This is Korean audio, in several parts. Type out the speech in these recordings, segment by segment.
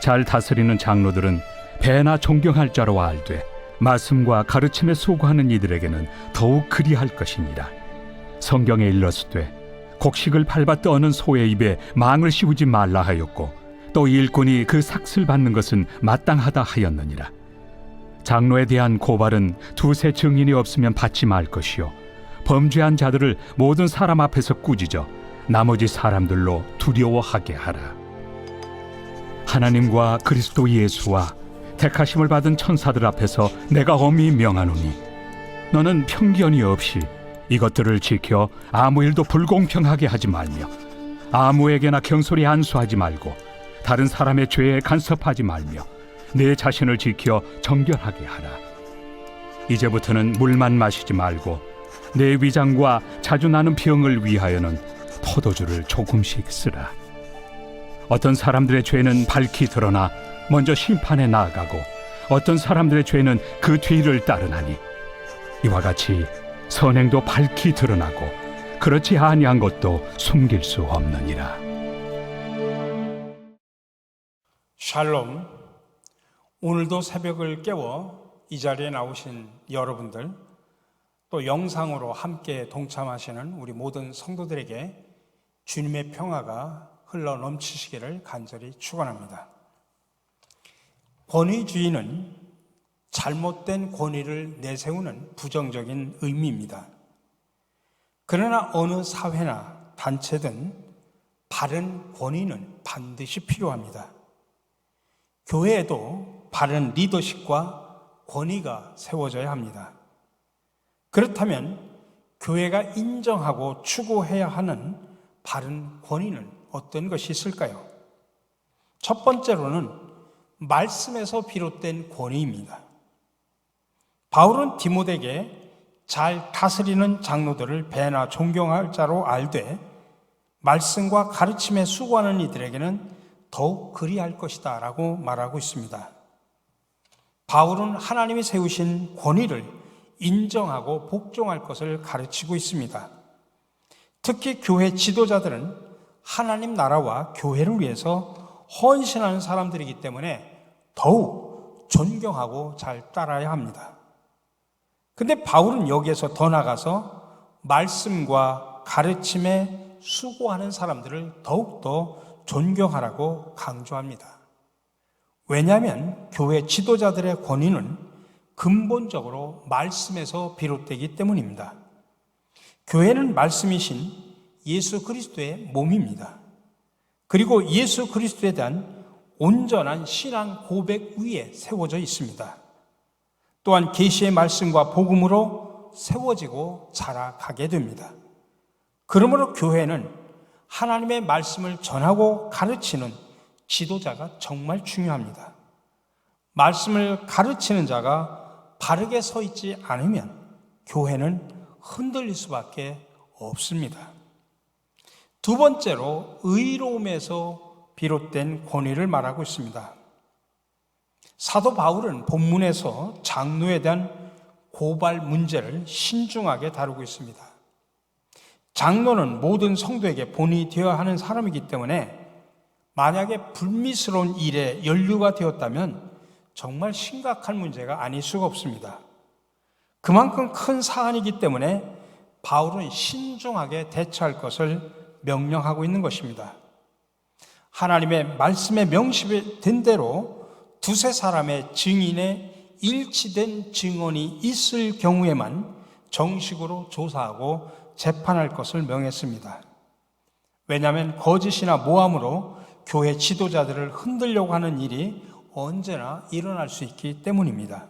잘 다스리는 장로들은 배나 존경할 자로 알되 말씀과 가르침에 수고하는 이들에게는 더욱 그리할 것이니라. 성경에 일렀으되 곡식을 밟아 떠는 소의 입에 망을 씌우지 말라 하였고 또 일꾼이 그 삭슬 받는 것은 마땅하다 하였느니라. 장로에 대한 고발은 두세 증인이 없으면 받지 말 것이요 범죄한 자들을 모든 사람 앞에서 꾸짖어 나머지 사람들로 두려워하게 하라. 하나님과 그리스도 예수와 택하심을 받은 천사들 앞에서 내가 엄히 명하노니 너는 편견이 없이 이것들을 지켜 아무 일도 불공평하게 하지 말며 아무에게나 경솔히 안수하지 말고 다른 사람의 죄에 간섭하지 말며 내 자신을 지켜 정결하게 하라. 이제부터는 물만 마시지 말고 내 위장과 자주 나는 병을 위하여는 포도주를 조금씩 쓰라. 어떤 사람들의 죄는 밝히 드러나 먼저 심판에 나아가고 어떤 사람들의 죄는 그 뒤를 따르나니 이와 같이 선행도 밝히 드러나고 그렇지 아니한 것도 숨길 수 없느니라. 샬롬. 오늘도 새벽을 깨워 이 자리에 나오신 여러분들, 또 영상으로 함께 동참하시는 우리 모든 성도들에게 주님의 평화가 흘러 넘치시기를 간절히 축원합니다. 권위주의는 잘못된 권위를 내세우는 부정적인 의미입니다. 그러나 어느 사회나 단체든 바른 권위는 반드시 필요합니다. 교회에도 바른 리더십과 권위가 세워져야 합니다. 그렇다면 교회가 인정하고 추구해야 하는 바른 권위는 어떤 것이 있을까요? 첫 번째로는 말씀에서 비롯된 권위입니다. 바울은 디모데에게 잘 다스리는 장로들을 배나 존경할 자로 알되 말씀과 가르침에 수고하는 이들에게는 더욱 그리할 것이다 라고 말하고 있습니다. 바울은 하나님이 세우신 권위를 인정하고 복종할 것을 가르치고 있습니다. 특히 교회 지도자들은 하나님 나라와 교회를 위해서 헌신하는 사람들이기 때문에 더욱 존경하고 잘 따라야 합니다. 근데 바울은 여기에서 더 나가서 말씀과 가르침에 수고하는 사람들을 더욱더 존경하라고 강조합니다. 왜냐하면 교회 지도자들의 권위는 근본적으로 말씀에서 비롯되기 때문입니다. 교회는 말씀이신 예수 그리스도의 몸입니다. 그리고 예수 그리스도에 대한 온전한 신앙 고백 위에 세워져 있습니다. 또한 계시의 말씀과 복음으로 세워지고 자라가게 됩니다. 그러므로 교회는 하나님의 말씀을 전하고 가르치는 지도자가 정말 중요합니다. 말씀을 가르치는 자가 바르게 서 있지 않으면 교회는 흔들릴 수밖에 없습니다. 두 번째로 의로움에서 비롯된 권위를 말하고 있습니다. 사도 바울은 본문에서 장로에 대한 고발 문제를 신중하게 다루고 있습니다. 장로는 모든 성도에게 본이 되어야 하는 사람이기 때문에 만약에 불미스러운 일에 연루가 되었다면 정말 심각한 문제가 아닐 수가 없습니다. 그만큼 큰 사안이기 때문에 바울은 신중하게 대처할 것을 명령하고 있는 것입니다. 하나님의 말씀에 명시된 대로 두세 사람의 증인의 일치된 증언이 있을 경우에만 정식으로 조사하고 재판할 것을 명했습니다. 왜냐하면 거짓이나 모함으로 교회 지도자들을 흔들려고 하는 일이 언제나 일어날 수 있기 때문입니다.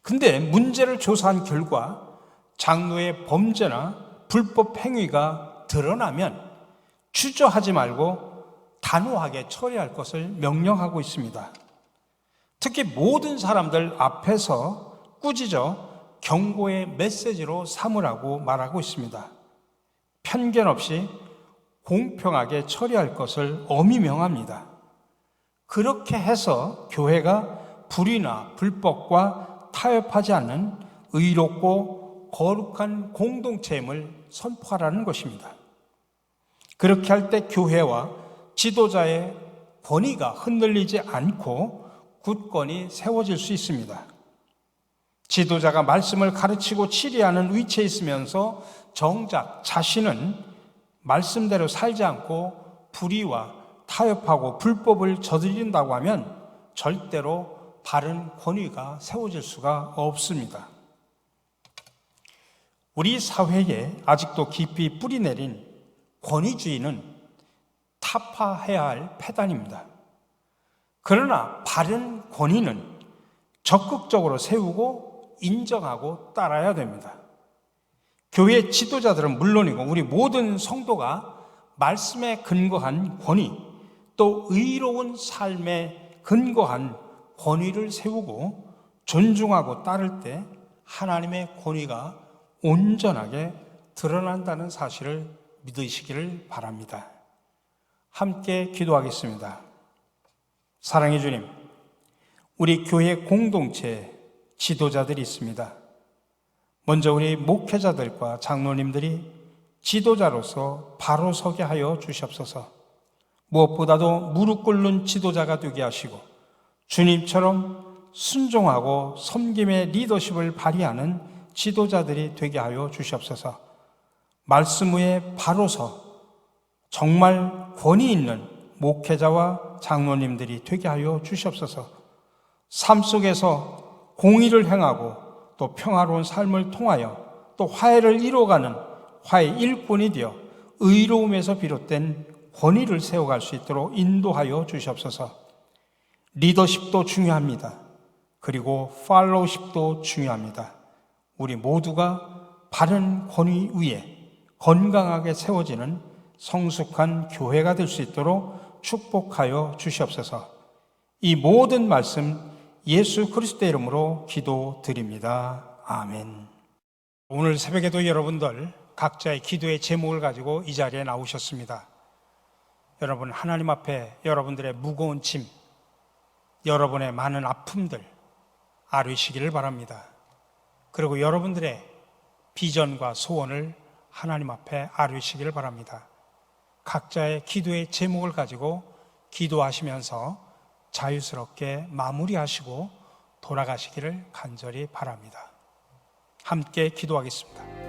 근데 문제를 조사한 결과 장로의 범죄나 불법 행위가 드러나면 주저하지 말고 단호하게 처리할 것을 명령하고 있습니다. 특히 모든 사람들 앞에서 꾸짖어 경고의 메시지로 삼으라고 말하고 있습니다. 편견 없이 공평하게 처리할 것을 엄히 명합니다. 그렇게 해서 교회가 불의나 불법과 타협하지 않는 의롭고 거룩한 공동체임을 선포하라는 것입니다. 그렇게 할 때 교회와 지도자의 권위가 흔들리지 않고 굳건히 세워질 수 있습니다. 지도자가 말씀을 가르치고 치리하는 위치에 있으면서 정작 자신은 말씀대로 살지 않고 불의와 타협하고 불법을 저지른다고 하면 절대로 바른 권위가 세워질 수가 없습니다. 우리 사회에 아직도 깊이 뿌리내린 권위주의는 타파해야 할 폐단입니다. 그러나 바른 권위는 적극적으로 세우고 인정하고 따라야 됩니다. 교회 지도자들은 물론이고 우리 모든 성도가 말씀에 근거한 권위, 또 의로운 삶에 근거한 권위를 세우고 존중하고 따를 때 하나님의 권위가 온전하게 드러난다는 사실을 믿으시기를 바랍니다. 함께 기도하겠습니다. 사랑의 주님, 우리 교회 공동체에 지도자들이 있습니다. 먼저 우리 목회자들과 장로님들이 지도자로서 바로 서게 하여 주시옵소서. 무엇보다도 무릎 꿇는 지도자가 되게 하시고 주님처럼 순종하고 섬김의 리더십을 발휘하는 지도자들이 되게 하여 주시옵소서. 말씀 위에 바로 서 정말 권위 있는 목회자와 장로님들이 되게 하여 주시옵소서. 삶 속에서 공의를 행하고 또 평화로운 삶을 통하여 또 화해를 이루어가는 화해 일꾼이 되어 의로움에서 비롯된 권위를 세워갈 수 있도록 인도하여 주시옵소서. 리더십도 중요합니다. 그리고 팔로우십도 중요합니다. 우리 모두가 바른 권위 위에 건강하게 세워지는 성숙한 교회가 될 수 있도록 축복하여 주시옵소서. 이 모든 말씀 예수 그리스도의 이름으로 기도드립니다. 아멘. 오늘 새벽에도 여러분들 각자의 기도의 제목을 가지고 이 자리에 나오셨습니다. 여러분, 하나님 앞에 여러분들의 무거운 짐, 여러분의 많은 아픔들 아뢰시기를 바랍니다. 그리고 여러분들의 비전과 소원을 하나님 앞에 아뢰시기를 바랍니다. 각자의 기도의 제목을 가지고 기도하시면서 자유스럽게 마무리하시고 돌아가시기를 간절히 바랍니다. 함께 기도하겠습니다.